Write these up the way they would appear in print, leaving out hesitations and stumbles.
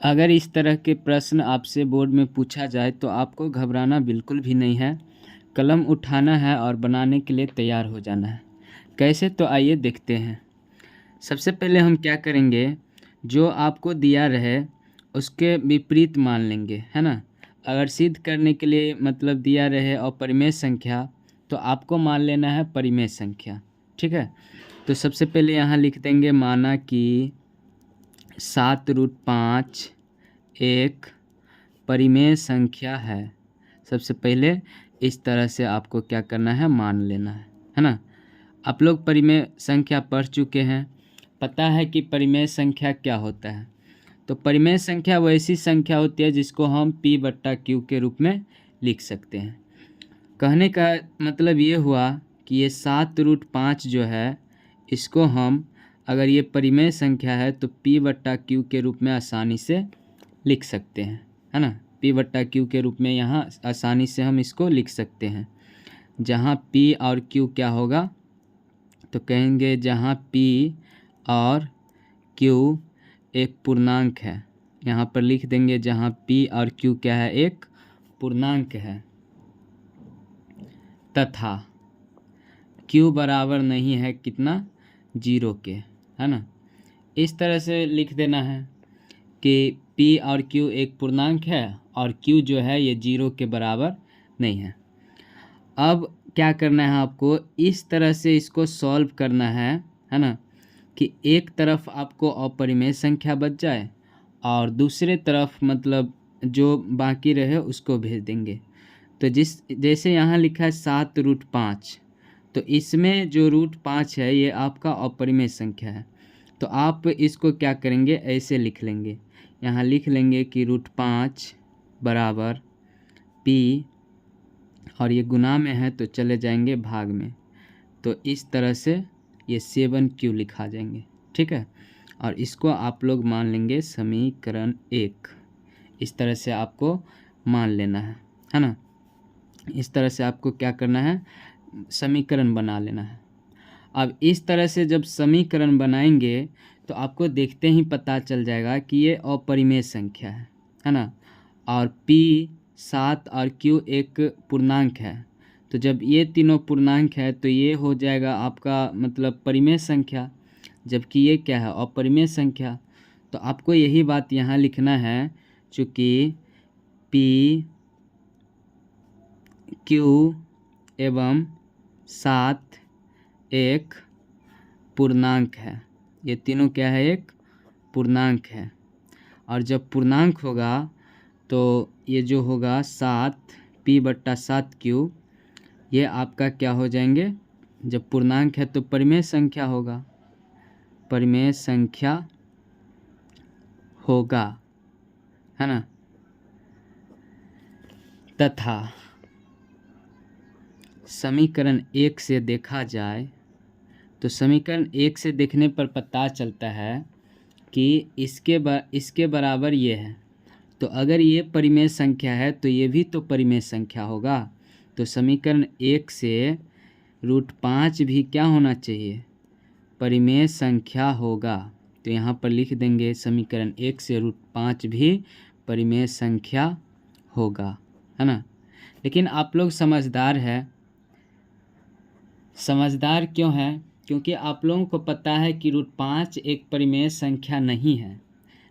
अगर इस तरह के प्रश्न आपसे बोर्ड में पूछा जाए तो आपको घबराना बिल्कुल भी नहीं है। कलम उठाना है और बनाने के लिए तैयार हो जाना है। कैसे, तो आइए देखते हैं। सबसे पहले हम क्या करेंगे, जो आपको दिया रहे उसके विपरीत मान लेंगे, है ना। अगर सिद्ध करने के लिए मतलब दिया रहे अपरिमेय संख्या, तो आपको मान लेना है परिमेय संख्या। ठीक है, तो सबसे पहले यहाँ लिख देंगे, माना कि 7√5 एक परिमेय संख्या है। सबसे पहले इस तरह से आपको क्या करना है, मान लेना है ना। आप लोग परिमेय संख्या पढ़ चुके हैं, पता है कि परिमेय संख्या क्या होता है। तो परिमेय संख्या वो ऐसी संख्या होती है जिसको हम P/Q के रूप में लिख सकते हैं। कहने का मतलब ये हुआ कि ये 7√5 जो है, इसको हम, अगर ये परिमेय संख्या है तो P/Q के रूप में आसानी से लिख सकते हैं, है ना। P/Q के रूप में यहाँ आसानी से हम इसको लिख सकते हैं। जहाँ P और Q क्या होगा, तो कहेंगे जहाँ P और Q एक पूर्णांक है, यहाँ पर लिख देंगे जहाँ P और Q क्या है, एक पूर्णांक है, तथा Q बराबर नहीं है कितना, 0 के, है ना। इस तरह से लिख देना है कि P और Q एक पूर्णांक है और Q जो है ये 0 के बराबर नहीं है। अब क्या करना है आपको, इस तरह से इसको सॉल्व करना है ना, कि एक तरफ आपको अपरिमेय संख्या बच जाए और दूसरे तरफ मतलब जो बाकी रहे उसको भेज देंगे। तो जैसे यहाँ लिखा है 7√5, तो इसमें जो √5 है ये आपका अपरिमेय संख्या है। तो आप इसको क्या करेंगे, ऐसे लिख लेंगे, यहाँ लिख लेंगे कि √5 बराबर P, और ये गुना में है तो चले जाएंगे भाग में, तो इस तरह से ये 7Q लिखा जाएंगे। ठीक है, और इसको आप लोग मान लेंगे समीकरण 1। इस तरह से आपको मान लेना है ना। इस तरह से आपको क्या करना है, समीकरण बना लेना है। अब इस तरह से जब समीकरण बनाएंगे तो आपको देखते ही पता चल जाएगा कि ये अपरिमेय संख्या है ना। और P 7 और Q एक पूर्णांक है, तो जब ये तीनों पूर्णांक है तो ये हो जाएगा आपका मतलब परिमेय संख्या, जबकि ये क्या है, अपरिमेय संख्या। तो आपको यही बात यहाँ लिखना है, चूँकि P, Q एवं 7 एक पूर्णांक है। ये तीनों क्या है, एक पूर्णांक है। और जब पूर्णांक होगा तो ये जो होगा 7P/7Q, ये आपका क्या हो जाएंगे, जब पूर्णांक है तो परिमेय संख्या होगा, परिमेय संख्या होगा, है ना। तथा समीकरण 1 से देखा जाए तो समीकरण 1 से देखने पर पता चलता है कि इसके बराबर ये है। तो अगर ये परिमेय संख्या है तो ये भी तो परिमेय संख्या होगा। तो समीकरण 1 से √5 भी क्या होना चाहिए, परिमेय संख्या होगा। तो यहाँ पर लिख देंगे समीकरण 1 से √5 भी परिमेय संख्या होगा, है ना। लेकिन आप लोग समझदार है, समझदार क्यों है, क्योंकि आप लोगों को पता है कि √5 एक परिमेय संख्या नहीं है।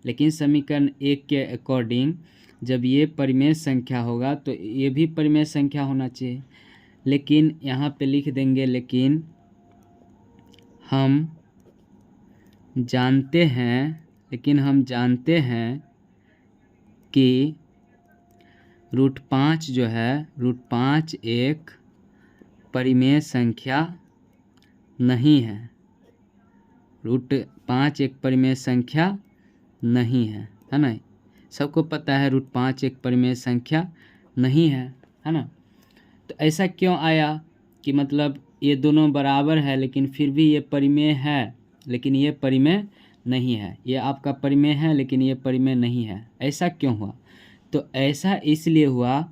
लेकिन समीकरण 1 के अकॉर्डिंग जब ये परिमेय संख्या होगा तो ये भी परिमेय संख्या होना चाहिए। लेकिन यहाँ पे लिख देंगे, लेकिन हम जानते हैं कि √5 जो है, √5 एक परिमेय संख्या नहीं है। √5 एक परिमेय संख्या नहीं है ना। सबको पता है √5 एक परिमेय संख्या नहीं है ना। तो ऐसा क्यों आया कि मतलब ये दोनों बराबर है लेकिन फिर भी ये परिमेय है लेकिन ये परिमेय नहीं है, ये आपका परिमेय है लेकिन ये परिमेय नहीं है, ऐसा क्यों हुआ। तो ऐसा इसलिए हुआ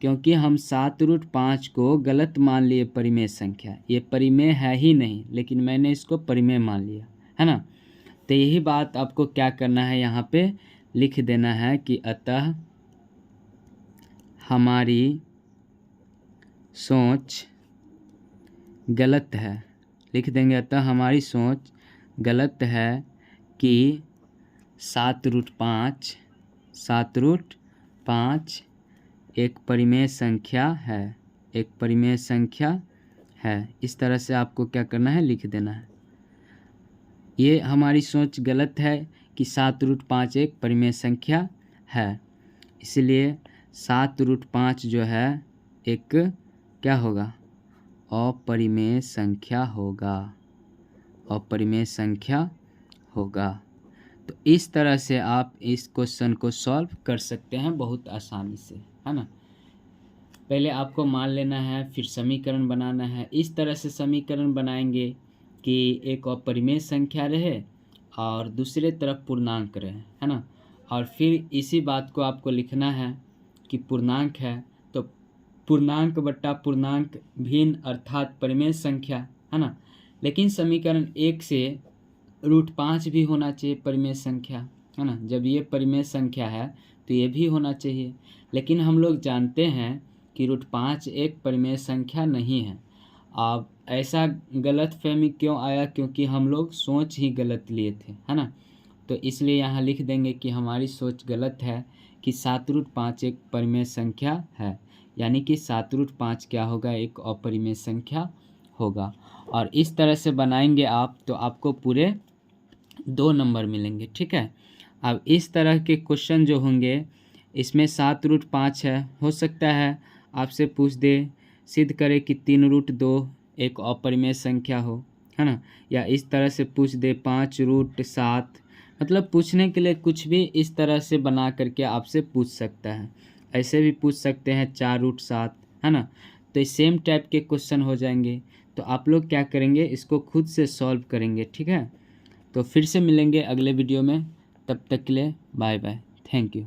क्योंकि हम 7√5 को गलत मान लिए परिमेय संख्या। ये परिमेय है ही नहीं लेकिन मैंने इसको परिमेय मान लिया, है ना। तो यही बात आपको क्या करना है, यहाँ पे लिख देना है कि अतः हमारी सोच गलत है। लिख देंगे अतः हमारी सोच गलत है कि 7√5 एक परिमेय संख्या है, एक परिमेय संख्या है। इस तरह से आपको क्या करना है, लिख देना है। ये हमारी सोच गलत है कि 7√5 एक परिमेय संख्या है, इसलिए 7√5 जो है एक क्या होगा, अपरिमेय संख्या होगा, अपरिमेय संख्या होगा। तो इस तरह से आप इस क्वेश्चन को सॉल्व कर सकते हैं बहुत आसानी से, है ना। पहले आपको मान लेना है, फिर समीकरण बनाना है। इस तरह से समीकरण बनाएंगे कि एक अपरिमेय संख्या रहे और दूसरे तरफ पूर्णांक रहे, है ना। और फिर इसी बात को आपको लिखना है कि पूर्णांक है तो पूर्णांक बट्टा पूर्णांक भिन्न अर्थात परिमेय संख्या, है ना। लेकिन समीकरण 1 से √5 भी होना चाहिए परिमेय संख्या, है ना। जब ये परिमेय संख्या है तो ये भी होना चाहिए, लेकिन हम लोग जानते हैं कि √5 एक परिमेय संख्या नहीं है। अब ऐसा गलतफहमी क्यों आया, क्योंकि हम लोग सोच ही गलत लिए थे, है ना। तो इसलिए यहाँ लिख देंगे कि हमारी सोच गलत है कि 7√5 एक परिमेय संख्या है, यानी कि 7√5 क्या होगा, एक अपरिमेय संख्या होगा। और इस तरह से बनाएंगे आप तो आपको पूरे 2 नंबर मिलेंगे, ठीक है। अब इस तरह के क्वेश्चन जो होंगे इसमें 7√5 है, हो सकता है आपसे पूछ दे सिद्ध करे कि 3√2 एक अपरिमेय संख्या हो, है ना। या इस तरह से पूछ दे 5√7, मतलब पूछने के लिए कुछ भी इस तरह से बना करके आपसे पूछ सकता है। ऐसे भी पूछ सकते हैं 4√7, है ना। तो सेम टाइप के क्वेश्चन हो जाएंगे। तो आप लोग क्या करेंगे, इसको खुद से सॉल्व करेंगे, ठीक है। तो फिर से मिलेंगे अगले वीडियो में, तब तक के लिए बाय बाय, थैंक यू।